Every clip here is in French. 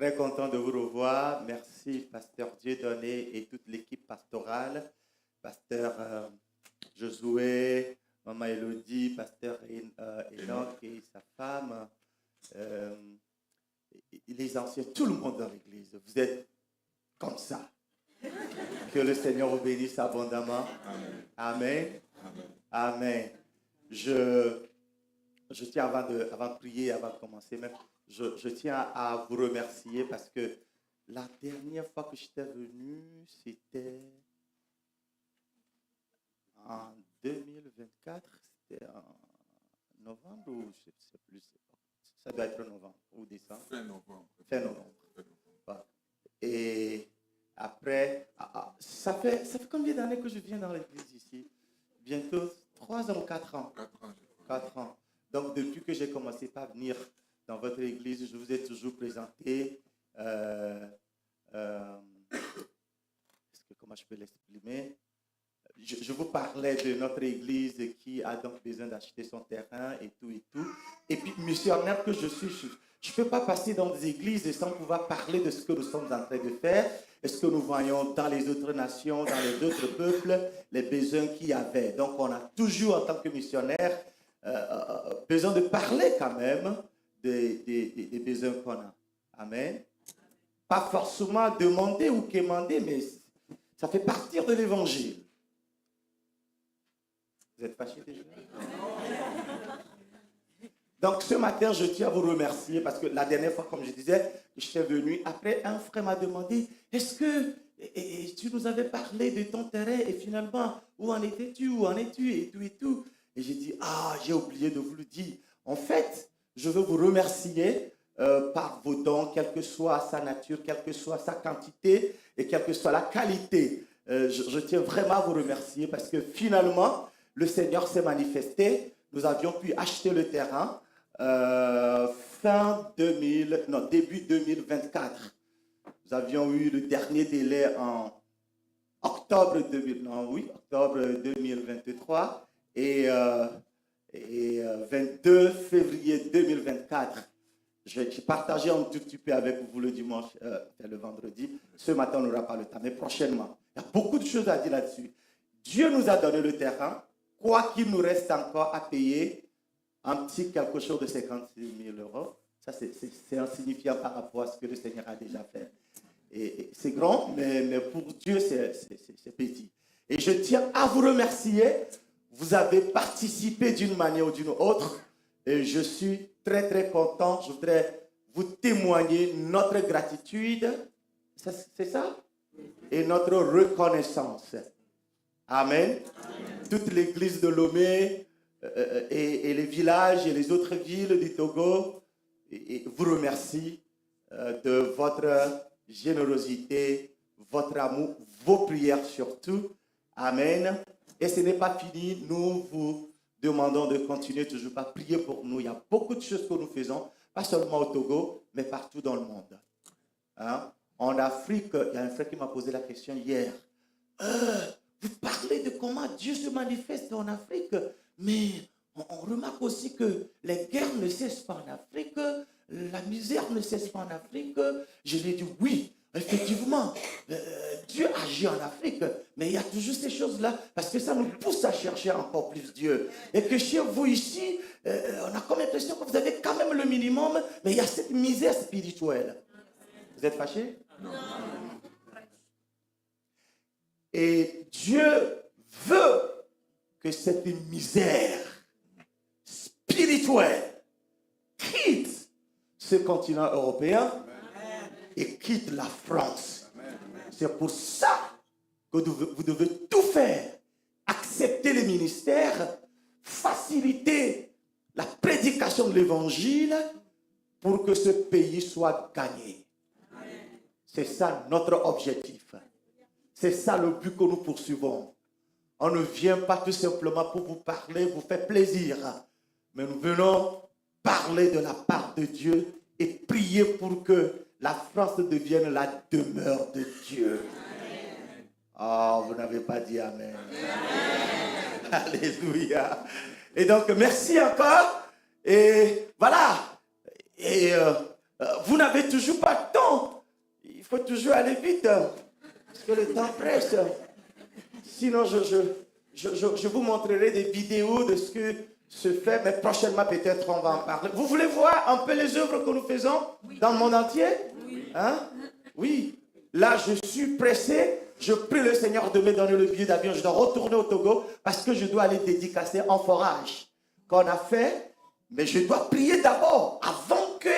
Très content de vous revoir. Merci, Pasteur Dieudonné et toute l'équipe pastorale. Pasteur Josué, Maman Elodie, Pasteur Enoch et sa femme, les anciens, tout le monde dans l'église. Vous êtes comme ça. Que le Seigneur vous bénisse abondamment. Amen. Amen. Je tiens avant de prier, avant de commencer même, je tiens à vous remercier parce que la dernière fois que j'étais venu, c'était en 2024, c'était en novembre ou je ne sais plus, ça doit être novembre ou décembre. Fin novembre. Fin novembre. Voilà. Et après, ça fait combien d'années que je viens dans l'église ici? Bientôt 3 ans ou 4 ans. 4 ans. Donc, depuis que j'ai commencé par venir dans votre église, je vous ai toujours présenté, comment je peux l'exprimer? Je vous parlais de notre église qui a donc besoin d'acheter son terrain et tout et tout. Et puis, missionnaire que je suis, je ne peux pas passer dans des églises sans pouvoir parler de ce que nous sommes en train de faire et ce que nous voyons dans les autres nations, dans les autres peuples, les besoins qu'il y avait. Donc, on a toujours, en tant que missionnaire, besoin de parler quand même des besoins qu'on a. Amen. Pas forcément demander ou quémander, mais ça fait partir de l'évangile. Vous êtes fâchés déjà? Donc ce matin, je tiens à vous remercier parce que la dernière fois, comme je disais, j'étais venu. Après, un frère m'a demandé, est-ce que tu nous avais parlé de ton terrain et finalement, où en étais-tu, où en es-tu et tout et tout. Et j'ai dit, j'ai oublié de vous le dire. En fait, je veux vous remercier par vos dons, quelle que soit sa nature, quelle que soit sa quantité et quelle que soit la qualité. Je tiens vraiment à vous remercier parce que finalement, le Seigneur s'est manifesté. Nous avions pu acheter le terrain début 2024. Nous avions eu le dernier délai en octobre 2023 et 22 février 2024. J'ai partagé un tout petit peu avec vous le dimanche, le vendredi. Ce matin, on n'aura pas le temps, mais prochainement. Il y a beaucoup de choses à dire là-dessus. Dieu nous a donné le terrain, quoi qu'il nous reste encore à payer un petit quelque chose de 56 000 €. Ça, c'est insignifiant par rapport à ce que le Seigneur a déjà fait. Et c'est grand, mais pour Dieu, c'est petit. Et je tiens à vous remercier. Vous avez participé d'une manière ou d'une autre. Et je suis très, très content. Je voudrais vous témoigner notre gratitude. C'est ça? Et notre reconnaissance. Amen. Toute l'église de Lomé et les villages et les autres villes du Togo vous remercie de votre générosité, votre amour, vos prières surtout. Amen. Et ce n'est pas fini. Nous vous demandons de continuer toujours à prier pour nous. Il y a beaucoup de choses que nous faisons, pas seulement au Togo, mais partout dans le monde. Hein? En Afrique, il y a un frère qui m'a posé la question hier. Vous parlez de comment Dieu se manifeste en Afrique, mais on remarque aussi que les guerres ne cessent pas en Afrique, la misère ne cesse pas en Afrique. Je lui ai dit oui, effectivement, Dieu agit en Afrique, mais il y a toujours ces choses-là, parce que ça nous pousse à chercher encore plus Dieu. Et que chez vous ici, on a comme l'impression que vous avez quand même le minimum, mais il y a cette misère spirituelle. Vous êtes fâchés? Non. Et Dieu veut que cette misère spirituelle quitte ce continent européen et quitte la France. C'est pour ça que vous devez tout faire. Accepter les ministères, faciliter la prédication de l'évangile pour que ce pays soit gagné. C'est ça notre objectif. C'est ça le but que nous poursuivons. On ne vient pas tout simplement pour vous parler, vous faire plaisir. Mais nous venons parler de la part de Dieu et prier pour que la France devienne la demeure de Dieu. Oh, vous n'avez pas dit Amen. Amen. Alléluia. Et donc, merci encore. Et voilà. Et vous n'avez toujours pas de temps faut toujours aller vite, parce que le temps presse. Sinon, je vous montrerai des vidéos de ce que se fait, mais prochainement, peut-être, on va en parler. Vous voulez voir un peu les œuvres que nous faisons dans le monde entier? Hein? Oui. Là, je suis pressé. Je prie le Seigneur de me donner le billet d'avion. Je dois retourner au Togo parce que je dois aller dédicacer en forage qu'on a fait. Mais je dois prier d'abord avant que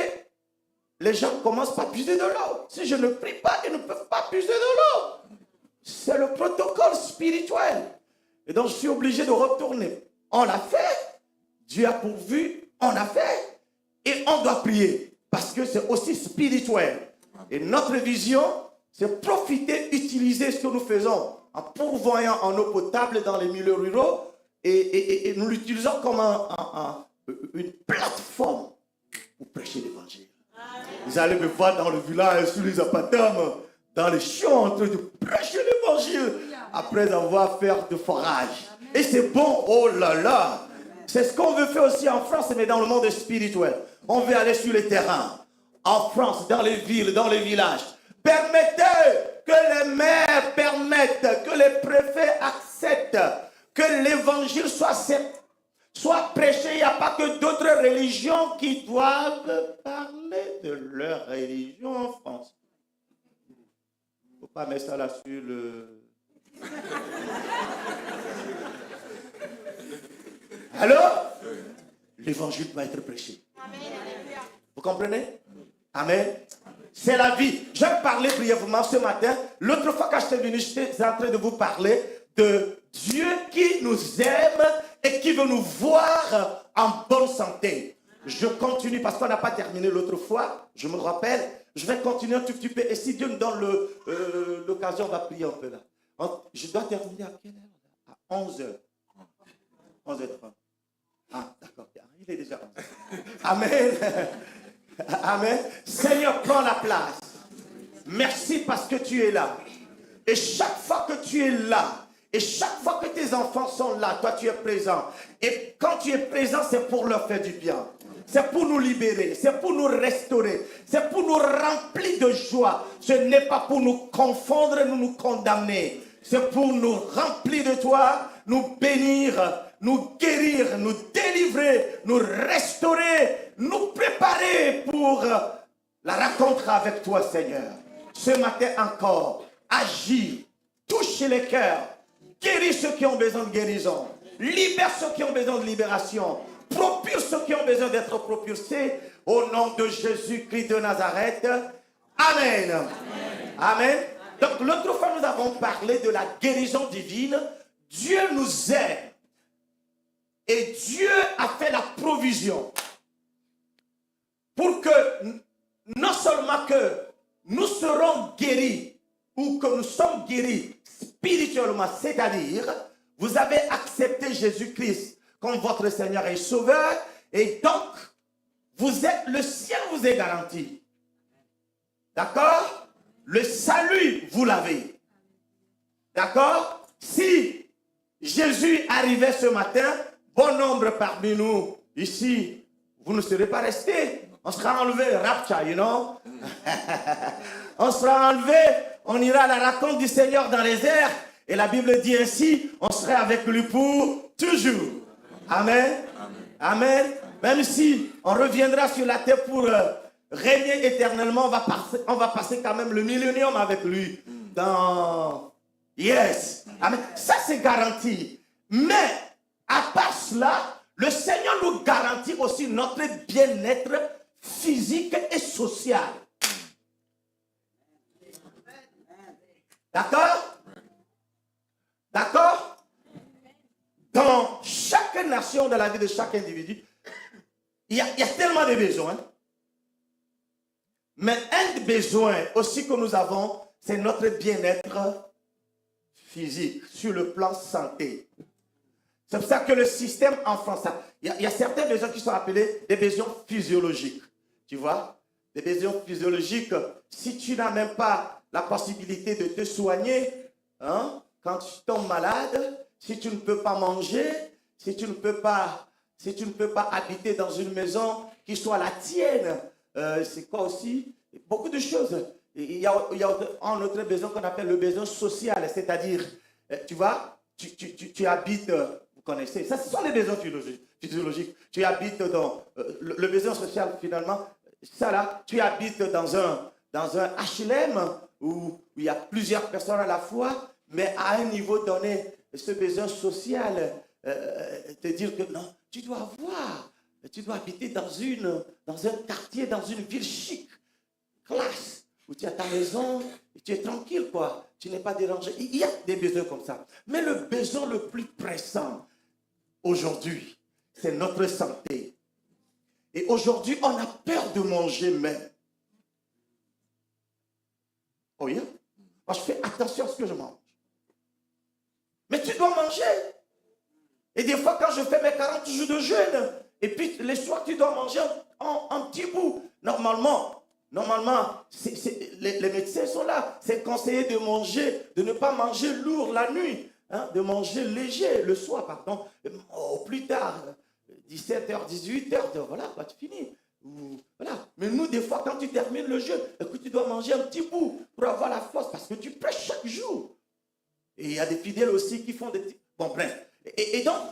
les gens commencent par puiser de l'eau. Si je ne prie pas, ils ne peuvent pas puiser de l'eau. C'est le protocole spirituel. Et donc, je suis obligé de retourner. On l'a fait. Dieu a pourvu. On a fait. Et on doit prier. Parce que c'est aussi spirituel. Et notre vision, c'est profiter, utiliser ce que nous faisons en pourvoyant en eau potable dans les milieux ruraux. Et nous l'utilisons comme une plateforme pour prêcher l'évangile. Vous allez me voir dans le village, sur les appartements, dans les champs, en train de prêcher l'évangile après avoir fait de forage. Et c'est bon, oh là là. C'est ce qu'on veut faire aussi en France, mais dans le monde spirituel. On veut aller sur les terrains, en France, dans les villes, dans les villages. Permettez que les maires permettent, que les préfets acceptent, que l'évangile soit prêché. Il n'y a pas que d'autres religions qui doivent parler de leur religion en France. Il ne faut pas mettre ça là sur le... Alors, l'évangile doit être prêché. Vous comprenez? Amen. C'est la vie. Je parlais brièvement ce matin. L'autre fois quand j'étais venu, j'étais en train de vous parler de Dieu qui nous aime et qui veut nous voir en bonne santé. Je continue parce qu'on n'a pas terminé l'autre fois. Je me rappelle. Je vais continuer un tout petit peu. Et si Dieu nous donne l'occasion, on va prier un peu là. Je dois terminer à quelle heure? À 11h. 11h30. Ah, d'accord. Il est déjà 11h. Amen. Amen. Seigneur, prends la place. Merci parce que tu es là. Et chaque fois que tu es là, et chaque fois que tes enfants sont là, toi tu es présent. Et quand tu es présent, c'est pour leur faire du bien. C'est pour nous libérer, c'est pour nous restaurer, c'est pour nous remplir de joie. Ce n'est pas pour nous confondre, nous condamner. C'est pour nous remplir de toi, nous bénir, nous guérir, nous délivrer, nous restaurer, nous préparer pour la rencontre avec toi, Seigneur. Ce matin encore, agis, touche les cœurs, guéris ceux qui ont besoin de guérison, libère ceux qui ont besoin de libération, propulse ceux qui ont besoin d'être propulsés, au nom de Jésus-Christ de Nazareth. Amen. Amen. Amen. Donc l'autre fois, nous avons parlé de la guérison divine. Dieu nous aime. Et Dieu a fait la provision pour que non seulement que nous serons guéris ou que nous sommes guéris spirituellement, c'est-à-dire vous avez accepté Jésus-Christ comme votre Seigneur et Sauveur et donc le ciel vous est garanti. D'accord? Le salut, vous l'avez. D'accord? Si Jésus arrivait ce matin, bon nombre parmi nous, ici, vous ne serez pas restés. On sera enlevé, rapture, you know. On sera enlevé, on ira à la rencontre du Seigneur dans les airs. Et la Bible dit ainsi, on sera avec lui pour toujours. Amen. Amen. Même si on reviendra sur la terre pour régner éternellement, on va passer quand même le millénium avec lui. Yes. Amen. Ça, c'est garanti. Mais, à part cela, le Seigneur nous garantit aussi notre bien-être physique et social. D'accord? D'accord? Dans chaque nation, dans la vie de chaque individu, il y a tellement de besoins. Mais un des besoins aussi que nous avons, c'est notre bien-être physique, sur le plan santé. C'est pour ça que le système en France, il y a certains besoins qui sont appelés des besoins physiologiques. Tu vois? Des besoins physiologiques, si tu n'as même pas la possibilité de te soigner, hein, quand tu tombes malade, si tu ne peux pas manger, si tu ne peux pas habiter dans une maison qui soit la tienne, c'est quoi aussi? Beaucoup de choses. Il y a un autre besoin qu'on appelle le besoin social, c'est-à-dire, tu vois, tu habites, vous connaissez, ça ce sont les besoins physiologiques. Tu habites dans le besoin social finalement, ça là, tu habites dans un HLM où il y a plusieurs personnes à la fois, mais à un niveau donné, ce besoin social, te dire que non, tu dois habiter dans un quartier, dans une ville chic, classe, où tu as ta maison, et tu es tranquille, quoi. Tu n'es pas dérangé. Il y a des besoins comme ça. Mais le besoin le plus pressant aujourd'hui, c'est notre santé. Et aujourd'hui, on a peur de manger même. Oh yeah? Moi, je fais attention à ce que je mange. Mais tu dois manger. Et des fois, quand je fais mes 40 jours de jeûne, et puis les soirs, tu dois manger un petit bout. Normalement, les médecins sont là. C'est conseillé de manger, de ne pas manger lourd la nuit, hein, de manger léger le soir, pardon, au plus tard, 17h, 18h, voilà, quoi, tu finis. Voilà. Mais nous, des fois, quand tu termines le jeûne, écoute, tu dois manger un petit bout pour avoir la force, parce que tu prêches chaque jour. Et il y a des fidèles aussi qui font des petits... Bon, bref. Et donc,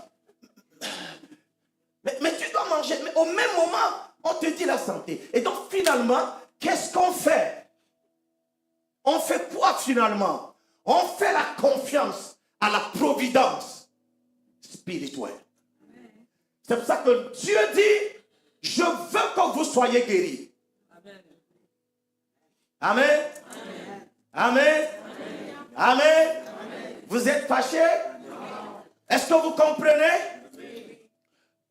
mais tu dois manger. Mais au même moment, on te dit la santé. Et donc, finalement, qu'est-ce qu'on fait? On fait quoi finalement? On fait la confiance à la providence spirituelle. C'est pour ça que Dieu dit, je veux que vous soyez guéris. Amen. Amen. Amen. Vous êtes fâchés? Est-ce que vous comprenez?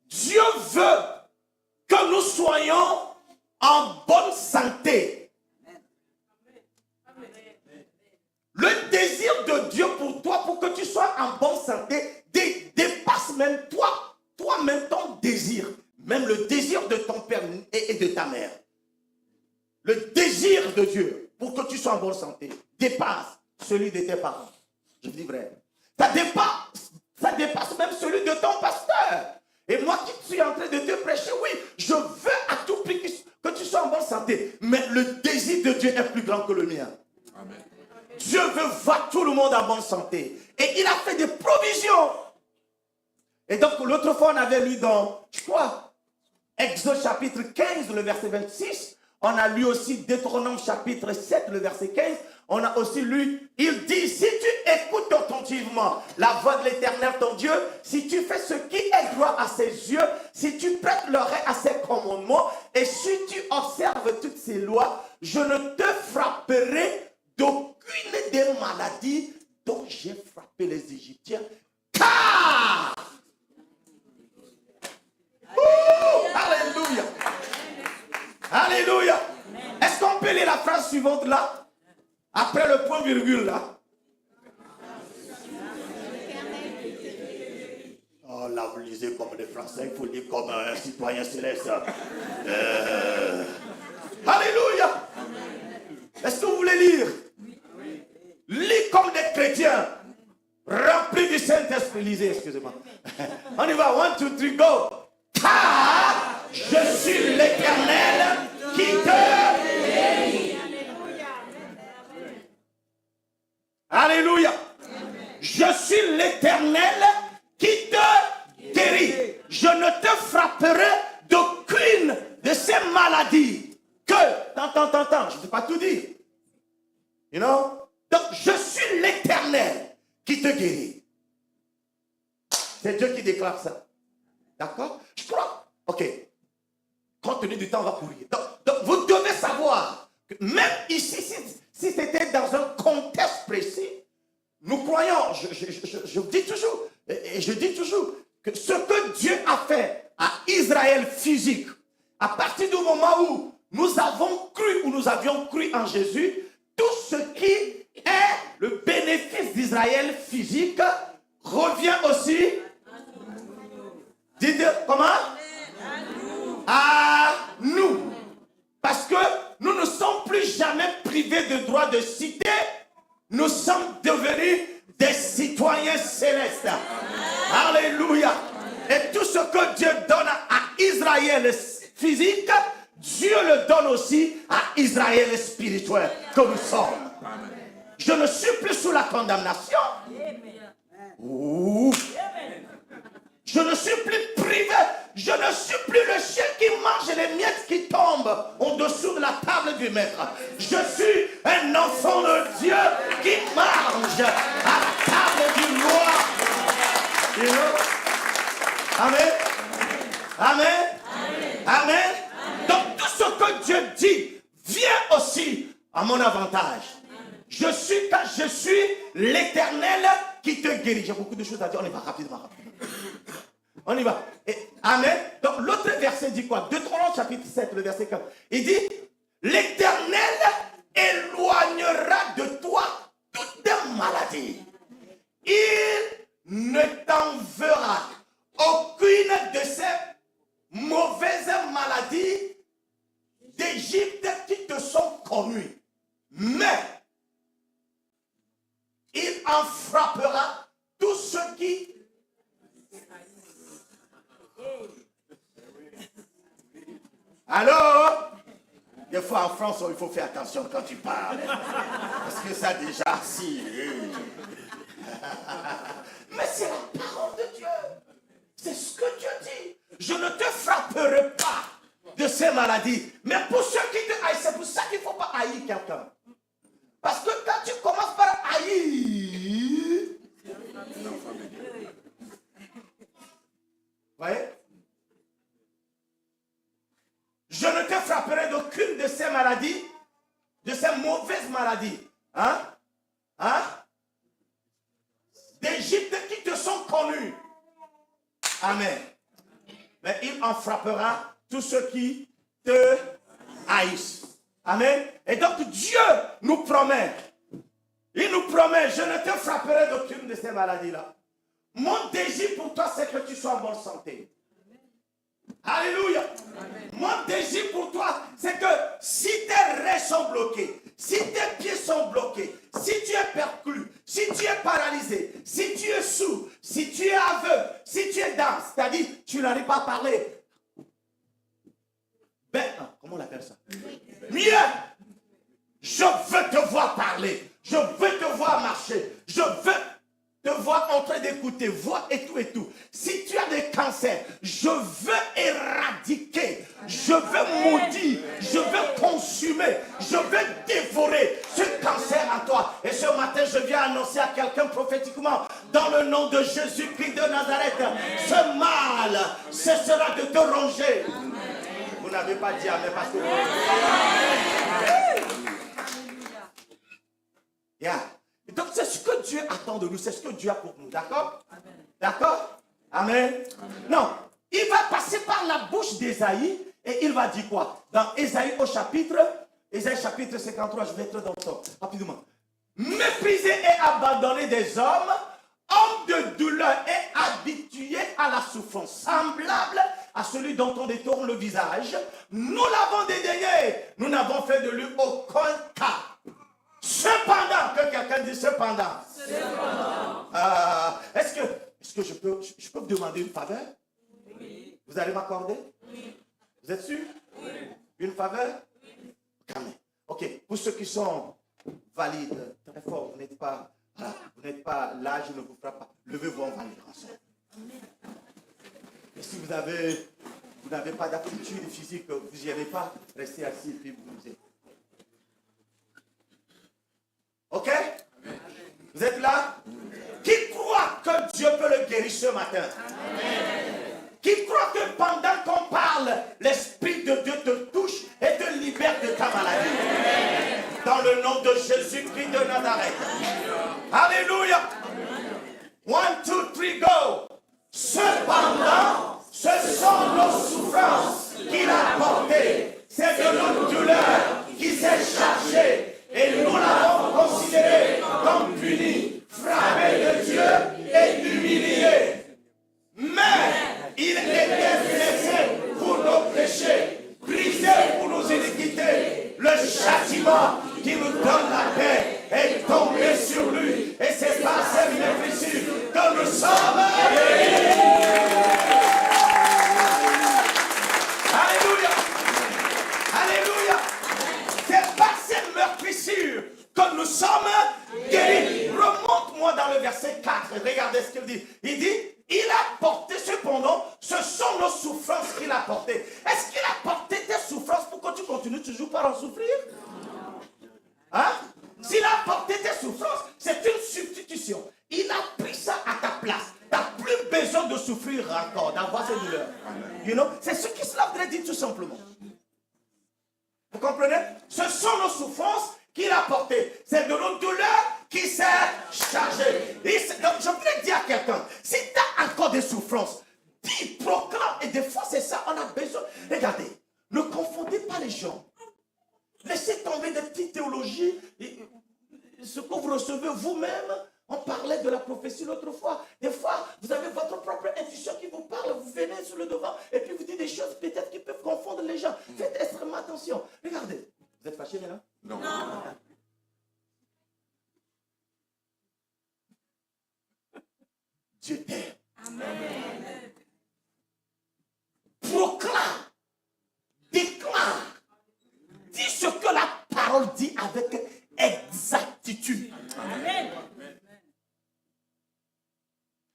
Dieu veut que nous soyons en bonne santé. Le désir de Dieu pour toi, pour que tu sois en bonne santé, dépasse même toi-même ton désir. Même le désir de ton père et de ta mère. Le désir de Dieu pour que tu sois en bonne santé dépasse celui de tes parents. Je vous dis vrai. Ça dépasse même celui de ton pasteur. Et moi qui suis en train de te prêcher, oui, je veux à tout prix que tu sois en bonne santé. Mais le désir de Dieu est plus grand que le mien. Amen. Dieu veut voir tout le monde en bonne santé. Et il a fait des provisions. Et donc l'autre fois, on avait lu dans, je crois, Exode chapitre 15, le verset 26. On a lu aussi Deutéronome chapitre 7, le verset 15. On a aussi lu, il dit, si tu écoutes attentivement la voix de l'Éternel ton Dieu, si tu fais ce qui est droit à ses yeux, si tu prêtes l'oreille à ses commandements, et si tu observes toutes ses lois, je ne te frapperai d'aucune des maladies dont j'ai frappé les Égyptiens, car... Alléluia! Alléluia! Est-ce qu'on peut lire la phrase suivante là? Après le point virgule là. Oh là, vous lisez comme des Français, il faut lire comme un citoyen céleste. Alléluia! Est-ce que vous voulez lire? Lis comme des chrétiens. Remplis du Saint-Esprit. Lisez, excusez-moi. On y va, 1, 2, 3, go! Car je suis l'Éternel qui te guérit. Alléluia. Je suis l'Éternel qui te guérit. Je ne te frapperai d'aucune de ces maladies que... Tant, je ne peux pas tout dire. You know? Donc, je suis l'Éternel qui te guérit. C'est Dieu qui déclare ça. D'accord? Je crois. Ok. Compte tenu du temps, on va courir. Donc, vous devez savoir que même ici, si c'était dans un contexte précis, nous croyons, je dis toujours, et je dis toujours, que ce que Dieu a fait à Israël physique, à partir du moment où nous avons cru, ou nous avions cru en Jésus, tout ce qui est le bénéfice d'Israël physique revient aussi. Dites comment? À nous. Parce que nous ne sommes plus jamais privés de droit de cité. Nous sommes devenus des citoyens célestes. Alléluia. Et tout ce que Dieu donne à Israël physique, Dieu le donne aussi à Israël spirituel que nous sommes. Je ne suis plus sous la condamnation. Ouh. Je ne suis plus privé. Je ne suis plus le chien qui mange les miettes qui tombent au-dessous de la table du maître. Je suis un enfant de Dieu qui mange à la table du roi. You know? Amen. Amen. Amen. Amen. Donc tout ce que Dieu dit vient aussi à mon avantage. Je suis l'Éternel qui te guérit. J'ai beaucoup de choses à dire. On y va rapidement. On y va. Et, amen. Donc l'autre verset dit quoi? Deutéronome chapitre 7, le verset 4. Il dit, l'Éternel éloignera de toi toute maladie. Il ne t'enverra aucune de ces mauvaises maladies d'Égypte qui te sont connues. Mais il en frappera tous ceux qui... Alors, des fois en France, il faut faire attention quand tu parles. Parce que ça déjà, si. Mais c'est la parole de Dieu. C'est ce que Dieu dit. Je ne te frapperai pas de ces maladies. Mais pour ceux qui te haïssent, c'est pour ça qu'il ne faut pas haïr quelqu'un. Parce que quand tu commences par haïr, vous voyez? Je ne te frapperai d'aucune de ces maladies, de ces mauvaises maladies. Hein? Hein? D'Égypte qui te sont connues. Amen. Mais il en frappera tous ceux qui te haïssent. Amen. Et donc Dieu nous promet. Il nous promet, je ne te frapperai d'aucune de ces maladies-là. Mon désir pour toi, c'est que tu sois en bonne santé. Alléluia. Amen. Mon désir pour toi, c'est que si tes reins sont bloqués, si tes pieds sont bloqués, si tu es perclus, si tu es paralysé, si tu es sourd, si tu es aveugle, si tu es dame, c'est-à-dire tu n'arrives pas à parler. Ben, comment on appelle ça? Mieux, je veux te voir parler, je veux te voir marcher, je veux te voir en train d'écouter, voir et tout. Si tu as des cancers, je veux éradiquer, je veux maudire, je veux consumer, je veux dévorer ce cancer en toi. Et ce matin, je viens annoncer à quelqu'un prophétiquement, dans le nom de Jésus-Christ de Nazareth, ce mal cessera de te ronger. Vous n'avez pas dit amen parce que vous... Yeah. Donc c'est ce que Dieu attend de nous, c'est ce que Dieu a pour nous, d'accord? D'accord? Amen. Non, il va passer par la bouche d'Ésaïe et il va dire quoi? Dans Ésaïe chapitre 53, je vais être dans le temps, rapidement. Méprisé et abandonné des hommes, homme de douleur et habitué à la souffrance, semblable à celui dont on détourne le visage, nous l'avons dédaigné, nous n'avons fait de lui aucun cas. Cependant, que quelqu'un dit cependant. Est-ce que je peux vous demander une faveur? Oui. Vous allez m'accorder? Oui. Vous êtes sûr? Oui. Une faveur? Oui. Quand même. Ok, pour ceux qui sont valides, très fort, vous n'êtes pas là, je ne vous frappe pas. Levez-vous en valide ensemble. Et si vous n'avez pas d'aptitude physique, vous n'y allez pas, restez assis et puis vous vous êtes. Ok? Amen. Vous êtes là? Qui croit que Dieu peut le guérir ce matin? Amen. Qui croit que pendant qu'on parle, l'Esprit de Dieu te touche et te libère de ta maladie? Amen. Dans le nom de Jésus-Christ de Nazareth. Alléluia. 1, 2, 3, go. Cependant, ce sont nos souffrances qu'il a portées. C'est de nos douleurs qui s'est chargé. Et nous l'avons considéré comme puni, frappé de Dieu et humilié. Mais il était blessé pour nos péchés, brisé pour nos iniquités. Le châtiment qui nous donne la paix est tombé sur lui. Et c'est par ses méfissures que nous sommes guéris. Alléluia. continues toujours par en souffrir? Hein? S'il a porté tes souffrances, c'est une substitution. Il a pris ça à ta place. Tu n'as plus besoin de souffrir encore, d'avoir ces douleurs. You know? C'est ce qui cela voudrait dire tout simplement. Vous comprenez? Ce sont nos souffrances qu'il a portées. C'est de nos douleurs qui s'est chargé. Donc je voudrais dire à quelqu'un, si tu as encore des souffrances, dis, proclame. Et des fois c'est ça, on a besoin. Regardez, ne confondez pas les gens. Laissez tomber des petites théologies. Ce que vous recevez vous-même, on parlait de la prophétie l'autre fois. Des fois, vous avez votre propre intuition qui vous parle, vous venez sur le devant et puis vous dites des choses peut-être qui peuvent confondre les gens. Faites extrêmement attention. Regardez. Vous êtes fâchés maintenant? Non. Dieu t'aime. Amen. Proclame. Déclare. Dis ce que la parole dit avec exactitude. Amen.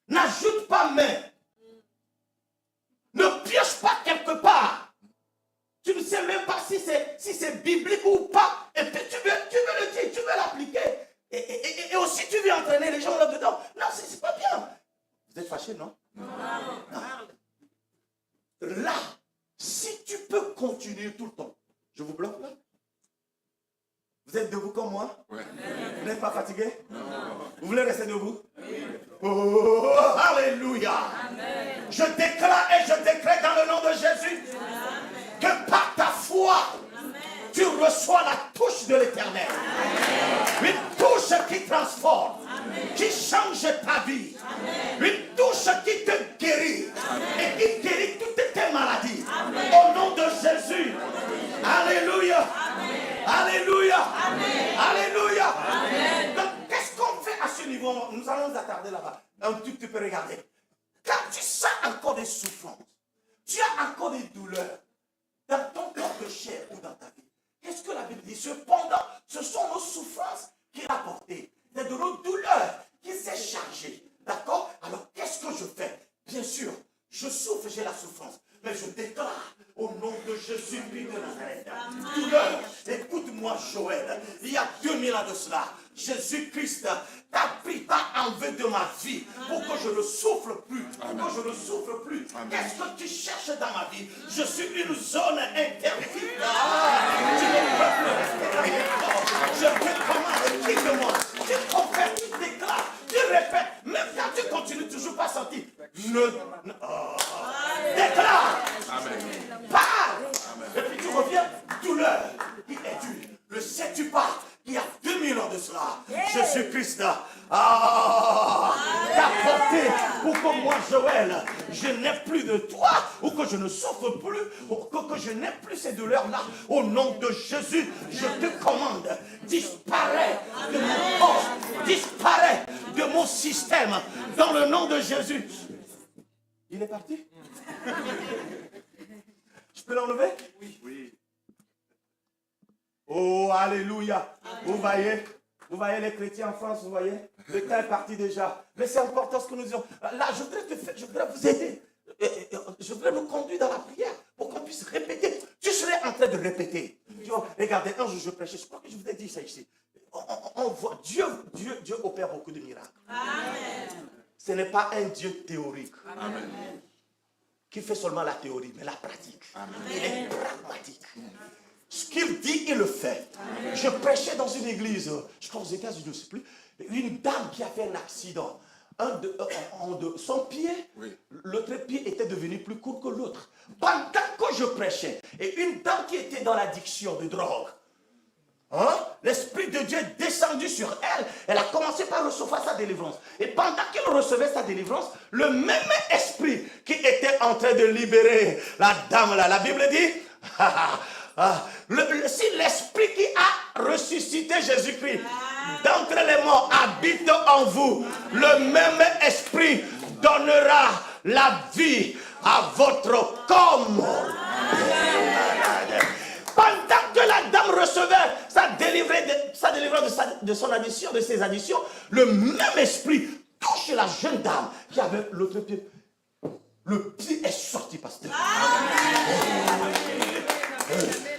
N'ajoute pas mais. Ne pioche pas quelque part. Tu ne sais même pas si c'est biblique ou pas. Et puis tu veux le dire, tu veux l'appliquer. Et aussi tu veux entraîner les gens là-dedans. Non, c'est pas bien. Vous êtes fâchés, non? Non. Là, si tu peux continuer tout le temps. Je vous bloque là? Vous êtes debout comme moi? Oui. Vous n'êtes pas fatigué? Non. Vous voulez rester debout? Oui. Oh, alléluia! Amen. Je déclare et je décrète dans le nom de Jésus. Amen. Que par ta foi, amen, tu reçois la touche de l'Éternel. Une touche qui transforme, amen, qui change ta vie. Amen. Une touche qui te guérit, amen, et qui guérit toutes tes maladies. Amen. Au nom de Jésus. Amen. Alléluia. Amen. Alléluia. Amen. Alléluia. Amen. Donc, qu'est-ce qu'on fait à ce niveau? Nous allons nous attarder là-bas. Un petit peu regarder. Quand tu sens encore des souffrances, tu as encore des douleurs dans ton corps de chair ou dans ta vie. Qu'est-ce que la Bible dit? Cependant, ce sont nos souffrances qu'il a portées. C'est de nos douleurs qu'il s'est chargé. D'accord? Alors, qu'est-ce que je fais? Bien sûr, je souffre, j'ai la souffrance. Mais je déclare au nom de Jésus-Christ de Nazareth. Douleur, écoute-moi Joël. Il y a 2000 ans de cela, Jésus-Christ t'a pris, t'a enlevé de ma vie pour que je ne souffre plus. Pour que je ne souffre plus. Qu'est-ce que tu cherches dans ma vie? Je suis une zone interdite. Tu ne peux plus rester dans mon corps. Je te commande, quitte-moi. Tu confères, tu déclares, tu répètes. Même quand tu continues toujours pas sentir. Déclare. Amen. Parle. Amen. Et puis tu reviens, douleur qui est dure. Le sais-tu pas qu'il y a 2000 ans de cela, Jésus-Christ t'a porté pour que moi, Joël, je n'ai plus de toi, ou que je ne souffre plus, ou que je n'ai plus ces douleurs-là. Au nom de Jésus, je te commande, disparaît de mon corps, disparaît de mon système, dans le nom de Jésus. Il est parti? Je peux l'enlever? Oui. Oh, alléluia. Vous voyez les chrétiens en France, vous voyez? Le temps est parti déjà. Mais c'est important ce que nous disons. Là, je voudrais vous aider. Je voudrais nous conduire dans la prière pour qu'on puisse répéter. Tu serais en train de répéter. Tu vois, regardez, un jour je prêchais, je crois que je vous ai dit ça ici. On voit, Dieu opère beaucoup de miracles. Amen. Ce n'est pas un Dieu théorique. Amen. Qui fait seulement la théorie, mais la pratique. Amen. Il est pragmatique. Ce qu'il dit, il le fait. Amen. Je prêchais dans une église, je crois aux États-Unis, je ne sais plus, une dame qui a fait un accident. Son pied, oui, l'autre pied était devenu plus court que l'autre. Pendant que je prêchais, et une dame qui était dans l'addiction de drogue, l'Esprit de Dieu est descendu sur elle. Elle a commencé par recevoir sa délivrance. Et pendant qu'elle recevait sa délivrance, le même esprit qui était en train de libérer la dame là, la Bible dit, si l'esprit qui a ressuscité Jésus-Christ d'entre les morts habite en vous, le même esprit donnera la vie à votre corps. Pendant que la dame recevait sa délivrance de son addiction, de ses addictions, le même esprit touche la jeune dame qui avait l'autre pied. Le pied est sorti, pasteur.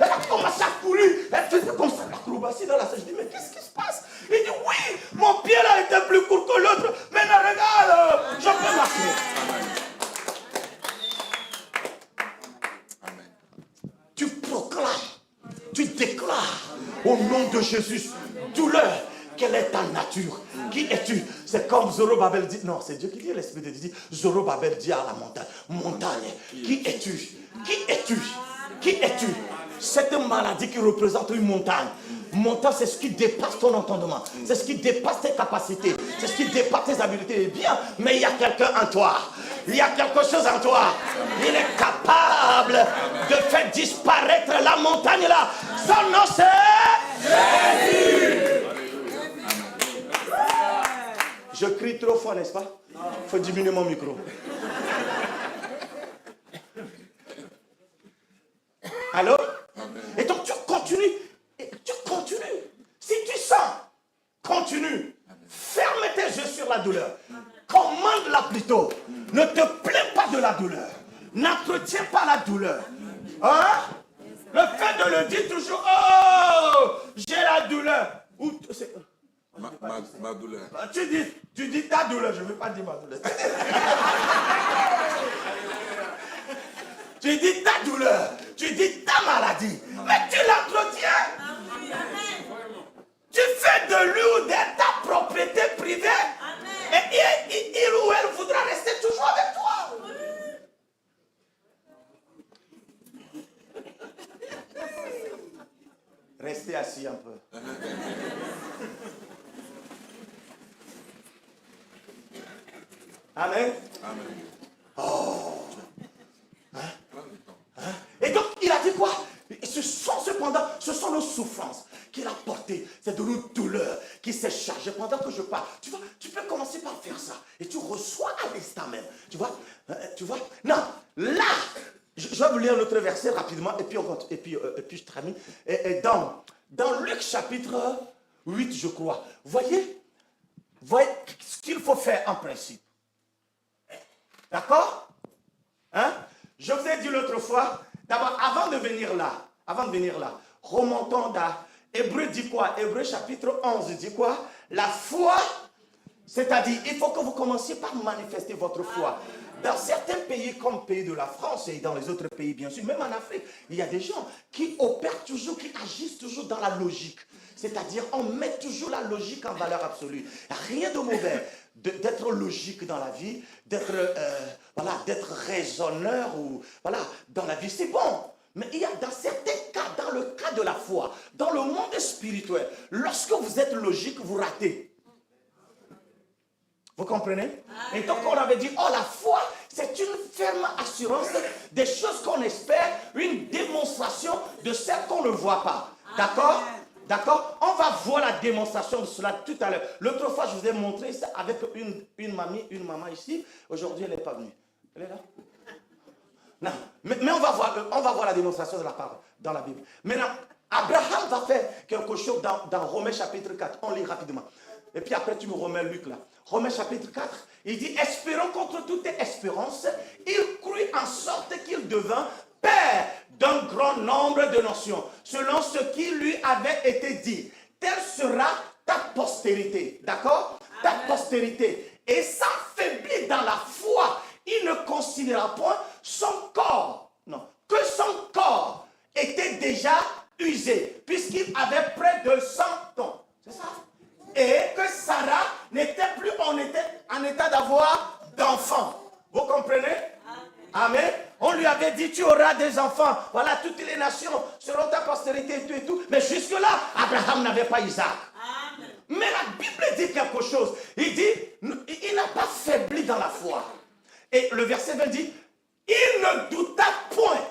Elle a commencé à courir. Elle faisait comme ça, l'acrobatie dans la salle. Je dis, mais qu'est-ce qui se passe? Il dit, oui, mon pied là était plus court que l'autre. Maintenant, regarde, je peux marcher. Amen. Tu proclames, tu déclares au nom de Jésus, douleur, quelle est ta nature? Qui es-tu? C'est comme Zorobabel dit, non, c'est Dieu qui dit, l'Esprit de Dieu dit, Zorobabel dit à la montagne, montagne, qui es-tu? Qui es-tu? Qui es-tu? Cette maladie qui représente une montagne. Montagne, c'est ce qui dépasse ton entendement. C'est ce qui dépasse tes capacités. C'est ce qui dépasse tes habiletés. Bien, mais il y a quelqu'un en toi. Il y a quelque chose en toi. Il est capable de faire disparaître la montagne là. Son nom c'est Jésus. Je crie trop fort, n'est-ce pas? Il faut diminuer mon micro. Allô? Et donc tu continues. Tu continues. Si tu sens, continue. Ferme tes yeux sur la douleur. Commande-la plutôt. Ne te plains pas de la douleur. N'entretiens pas la douleur. Hein? Le fait de le dire toujours, oh, j'ai la douleur. Ou, Ma douleur. Tu dis ta douleur, je ne veux pas dire ma douleur. Tu dis ta douleur, tu dis ta maladie, mais tu l'entretiens. Tu fais de lui ou d'elle ta propriété privée. Et il ou elle voudra rester toujours avec toi. Restez assis un peu. Amen. Amen. Oh. Et donc, il a dit quoi? Ce sont nos souffrances qu'il a portées. C'est de nos douleurs qui s'est chargé pendant que je parle. Tu vois, tu peux commencer par faire ça. Et tu reçois à l'instant même. Tu vois? Non, là, je vais vous lire un autre verset rapidement et puis je termine. Et dans Luc chapitre 8, je crois. Voyez ce qu'il faut faire en principe. D'accord? Hein? Je vous ai dit l'autre fois, d'abord, avant de venir là, remontons dans Hébreu dit quoi? Hébreu chapitre 11 dit quoi? La foi, c'est-à-dire, il faut que vous commenciez par manifester votre foi. Dans certains pays, comme le pays de la France et dans les autres pays, bien sûr, même en Afrique, il y a des gens qui opèrent toujours, qui agissent toujours dans la logique. C'est-à-dire, on met toujours la logique en valeur absolue. Rien de mauvais d'être logique dans la vie, d'être raisonneur ou dans la vie, c'est bon. Mais il y a dans certains cas, dans le cas de la foi, dans le monde spirituel, lorsque vous êtes logique, vous ratez. Vous comprenez? Et donc on avait dit, la foi, c'est une ferme assurance des choses qu'on espère, une démonstration de celles qu'on ne voit pas. D'accord? D'accord? On va voir la démonstration de cela tout à l'heure. L'autre fois, je vous ai montré ça avec une maman ici. Aujourd'hui, elle n'est pas venue. Elle est là? Non. Mais on va voir la démonstration de la parole dans la Bible. Maintenant, Abraham va faire quelque chose dans Romains chapitre 4. On lit rapidement. Et puis après, tu me remets Luc là. Romains chapitre 4, il dit, espérons contre toute espérance, il crut en sorte qu'il devint père d'un grand nombre de nations, selon ce qui lui avait été dit. Telle sera ta postérité. D'accord? Ta postérité. Et s'affaiblit dans la foi, il ne considéra point son corps. Non, que son corps était déjà usé, puisqu'il avait près de 100 ans. C'est ça? Et que Sarah n'était plus en état d'avoir d'enfants. Vous comprenez? Amen. On lui avait dit, tu auras des enfants. Voilà, toutes les nations seront ta postérité et tout. Mais jusque-là, Abraham n'avait pas Isaac. Amen. Mais la Bible dit quelque chose. Il dit, il n'a pas faibli dans la foi. Et le verset 20 dit, il ne douta point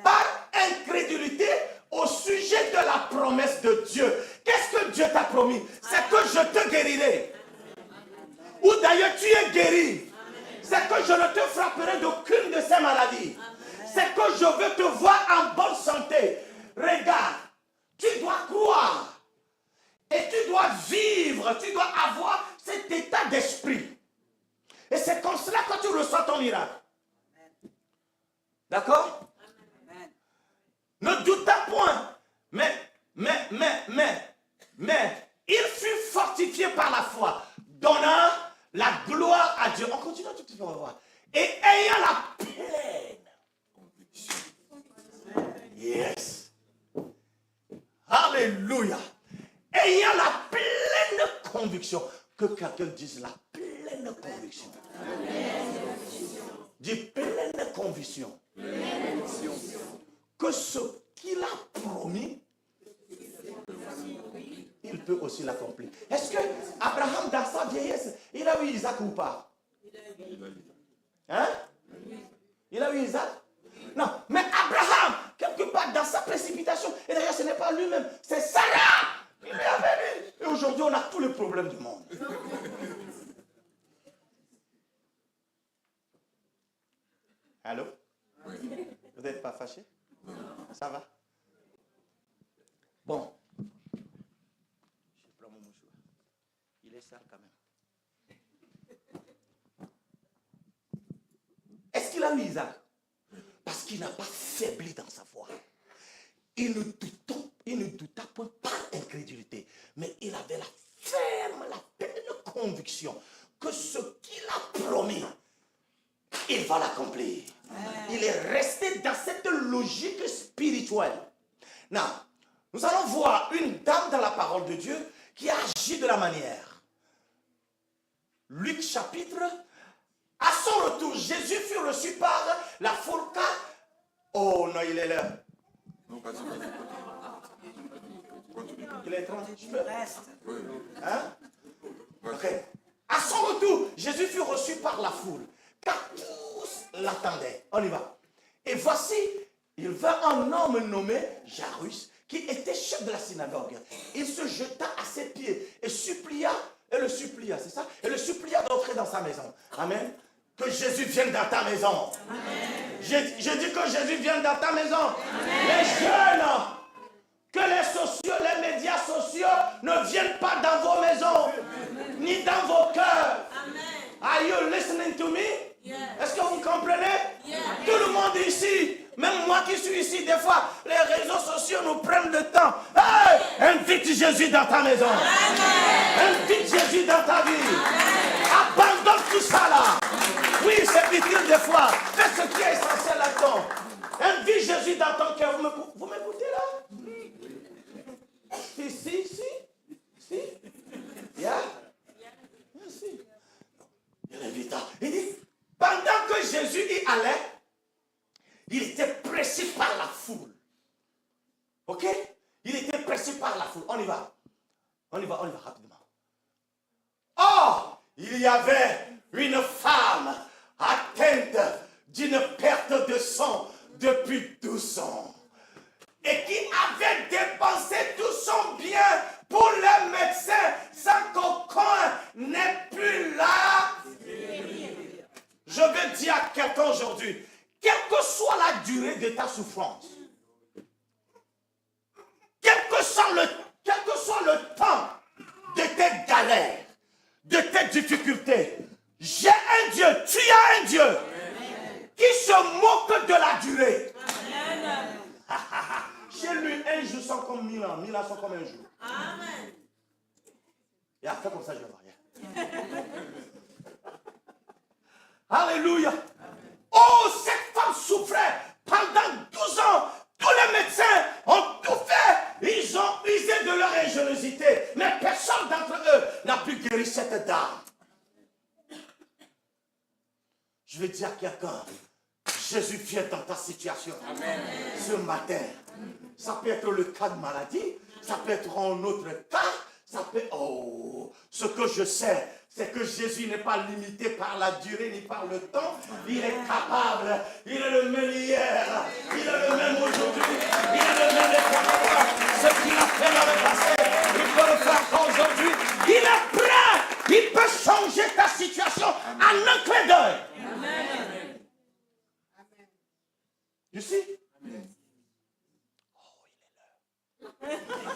par incrédulité au sujet de la promesse de Dieu. Qu'est-ce que Dieu t'a promis? C'est que je te guérirai. Ou d'ailleurs tu es guéri. C'est que je ne te frapperai d'aucune de ces maladies. C'est que je veux te voir en bonne santé. Regarde, tu dois croire. Et tu dois vivre, tu dois avoir cet état d'esprit. Et c'est comme cela que tu reçois ton miracle. D'accord? ne douta point, mais il fut fortifié par la foi, donnant la gloire à Dieu. On continue un tout petit peu, on va voir. Et ayant la pleine conviction. Yes. Alléluia. Ayant la pleine conviction. Que quelqu'un dise la pleine conviction. Dis pleine conviction. Que ce qu'il a promis, il peut aussi l'accomplir. Est-ce que Abraham, dans sa vieillesse, il a eu Isaac ou pas? Hein? Il a eu Isaac? Non, mais Abraham, quelque part dans sa précipitation, et d'ailleurs ce n'est pas lui-même, c'est Sarah qui lui a venu. Et aujourd'hui on a tous les problèmes du monde. Allô? Vous n'êtes pas fâché? Ça va? Bon. Je prends mon mouchoir. Il est sale quand même. Est-ce qu'il a eu Isaac? Parce qu'il n'a pas faibli dans sa foi. Il ne douta point par incrédulité, mais il avait la ferme, la pleine conviction que ce qu'il a promis, il va l'accomplir. Il est resté dans cette logique spirituelle. Non, nous allons voir une dame dans la parole de Dieu qui agit de la manière. Luc chapitre. À son retour, Jésus fut reçu par la foule. Oh non, il est là. Non, pas Il est étrange. Je peux rester. Oui. Hein? Ok. À son retour, Jésus fut reçu par la foule, car tous l'attendaient. On y va. Et voici, il vint un homme nommé Jairus, qui était chef de la synagogue. Il se jeta à ses pieds et le supplia, c'est ça? Et le supplia d'entrer dans sa maison. Amen. Que Jésus vienne dans ta maison. Amen. Je dis que Jésus vienne dans ta maison. Amen. Les jeunes, que les sociaux, les médias sociaux ne viennent pas dans vos maisons, Amen. Ni dans vos cœurs. Amen. Are you listening to me? Yeah. Est-ce que vous comprenez? Yeah. Tout le monde ici, même moi qui suis ici, des fois, les réseaux sociaux nous prennent le temps. Hey, invite Jésus dans ta maison. Amen. Invite Jésus dans ta vie. Amen. Abandonne tout ça là. Oui, c'est utile des fois. Fais ce qui est essentiel là-dedans. Invite Jésus dans ton cœur. Vous m'écoutez là? Si. Yeah? Si. Il invita. Il dit, pendant que Jésus y allait, il était pressé par la foule. Ok? Il était pressé par la foule. On y va rapidement. Or, il y avait une femme atteinte d'une perte de sang depuis 12 ans et qui avait dépensé tout son bien pour les médecins sans qu'aucun n'ait pu la guérir. Je vais dire à quelqu'un aujourd'hui, quelle que soit la durée de ta souffrance, quel que soit le temps de tes galères, de tes difficultés, j'ai un Dieu, tu as un Dieu Amen. Qui se moque de la durée. Amen. Chez lui, un jour sont comme 1000 ans, 1000 ans sont comme un jour. Amen. Et après, comme ça, je vais voir. Alléluia. Oh, cette femme souffrait pendant 12 ans. Tous les médecins ont tout fait. Ils ont usé de leur ingéniosité. Mais personne d'entre eux n'a pu guérir cette dame. Je vais dire à quelqu'un, Jésus vient dans ta situation. Amen. Ce matin. Ça peut être le cas de maladie. Ça peut être un autre cas. Ça peut... Oh, ce que je sais, c'est que Jésus n'est pas limité par la durée ni par le temps. Il est capable. Il est le même hier. Il est le même aujourd'hui. Il est le même éternellement. Ce qu'il a fait dans le passé, il peut le faire encore aujourd'hui. Il est prêt. Il peut changer ta situation en un clin d'œil. Amen. You see? Amen. Oh, il est là.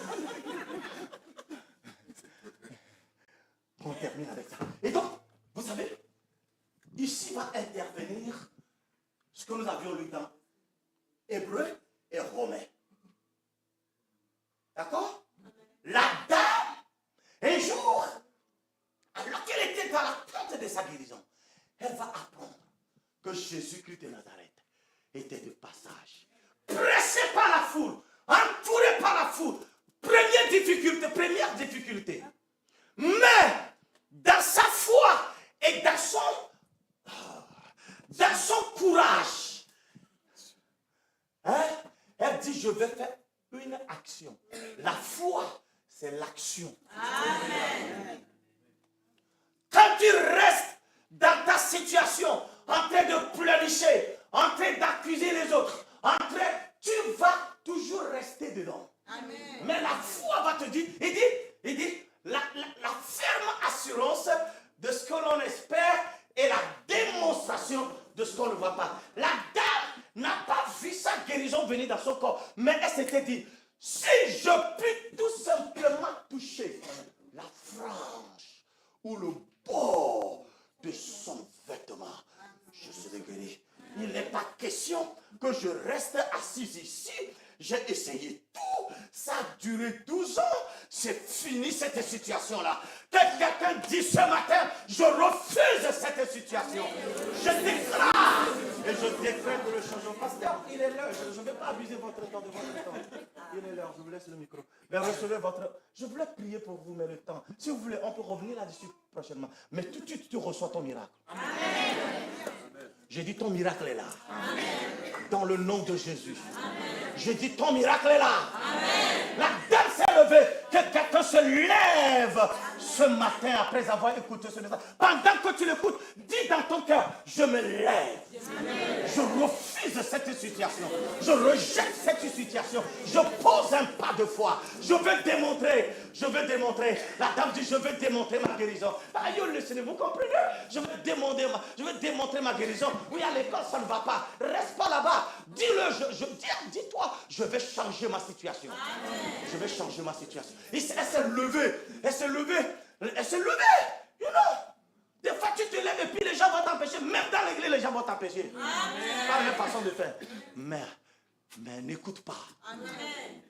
On termine avec ça. Et donc, vous savez, ici va intervenir ce que nous avions lu dans Hébreu et Romains. D'accord? La dame, un jour, alors qu'elle était dans l'attente de sa guérison, elle va apprendre que Jésus-Christ de Nazareth était de passage. Pressé par la foule, entouré par la foule. Première difficulté. Mais dans sa foi et dans son courage, hein, elle dit, je vais faire une action. La foi, c'est l'action. Amen. Quand tu restes dans ta situation, en train de pleurnicher, en train d'accuser les autres, tu vas toujours rester dedans. Amen. Mais la foi va te dire, il dit, la ferme assurance de ce que l'on espère et la démonstration de ce qu'on ne voit pas. La dame n'a pas vu sa guérison venir dans son corps, mais elle s'était dit, si je puis tout simplement toucher la frange ou le bord de son vêtement, je serai guéri. Il n'est pas question que je reste assise ici. J'ai essayé tout. Ça a duré 12 ans. C'est fini cette situation-là. Que quelqu'un dit ce matin, je refuse cette situation. Je déclare. Et je déclare que le changement. Pasteur, il est l'heure. Je ne vais pas abuser votre temps de votre temps. Il est l'heure. Je vous laisse le micro. Mais recevez votre... Je voulais prier pour vous, mais le temps. Si vous voulez, on peut revenir là-dessus prochainement. Mais tout de suite, tu reçois ton miracle. Amen. J'ai dit ton miracle est là. Amen. Dans le nom de Jésus. Amen. J'ai dit ton miracle est là. Amen. La dame s'est levée. Que quelqu'un se lève ce matin après avoir écouté ce message. Pendant que tu l'écoutes, dis dans ton cœur, je me lève. Amen. Je refuse cette situation. Je rejette cette situation. Je pose un pas de foi. Je veux démontrer. La dame dit, je veux démontrer ma guérison. Vous comprenez? Je veux démontrer ma guérison. Oui, à l'école, ça ne va pas. Reste pas là-bas. Dis-le, dis-toi, je vais changer ma situation. Amen. Je vais changer ma situation. Elle s'est levée. You know. Des fois, tu te lèves et puis les gens vont t'empêcher. Même dans l'église, les gens vont t'empêcher. Par une façon de faire. Mais n'écoute pas. Amen.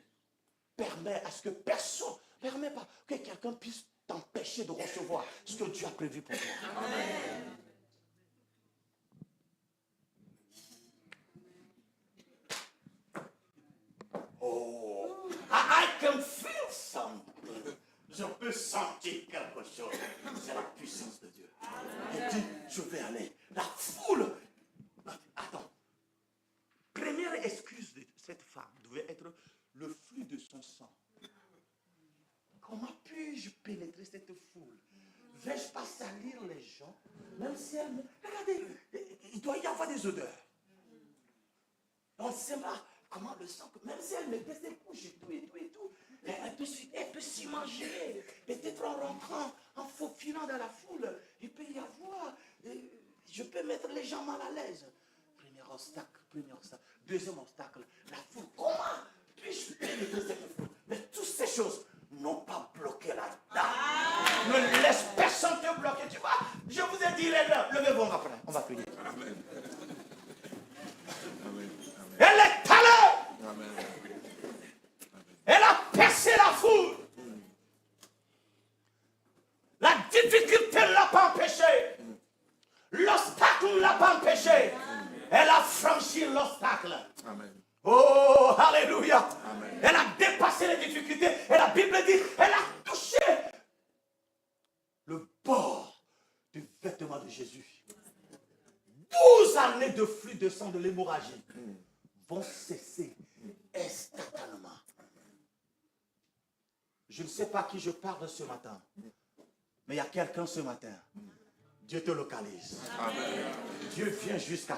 Permets à ce que personne, permets pas que quelqu'un puisse t'empêcher de recevoir ce que Dieu a prévu pour toi. Amen. Oh, I can feel something. Je peux sentir quelque chose. C'est la puissance de Dieu. Il dit, je vais aller. La foule. Attends. Première excuse de cette femme devait être le flux de son sang. Comment puis-je pénétrer cette foule? Vais-je pas salir les gens? Même si elle... Regardez, il doit y avoir des odeurs. On ne sait pas comment le sang... Même si elle mettait ses couches et tout, elle peut s'y manger. Peut-être en rentrant, en faufilant dans la foule, il peut y avoir... Je peux mettre les gens mal à l'aise. Premier obstacle. Deuxième obstacle, la foule. Comment puis-je pénétrer cette foule? Mais toutes ces choses n'ont pas bloqué la dame. Ne laisse personne te bloquer. Tu vois, je vous ai dit, il est l'heure. Levez-vous après. On va prier. Amen. Elle est allée. Amen. Elle a percé la foule. La difficulté ne l'a pas empêché. L'obstacle ne l'a pas empêché. Elle a franchi l'obstacle. Amen. Oh, alléluia. Amen. Elle a dépassé les difficultés. Et la Bible dit, elle a touché le bord du vêtement de Jésus. 12 années de flux de sang de l'hémorragie vont cesser instantanément. Je ne sais pas qui je parle ce matin, mais il y a quelqu'un ce matin. Dieu te localise. Amen. Dieu vient jusqu'à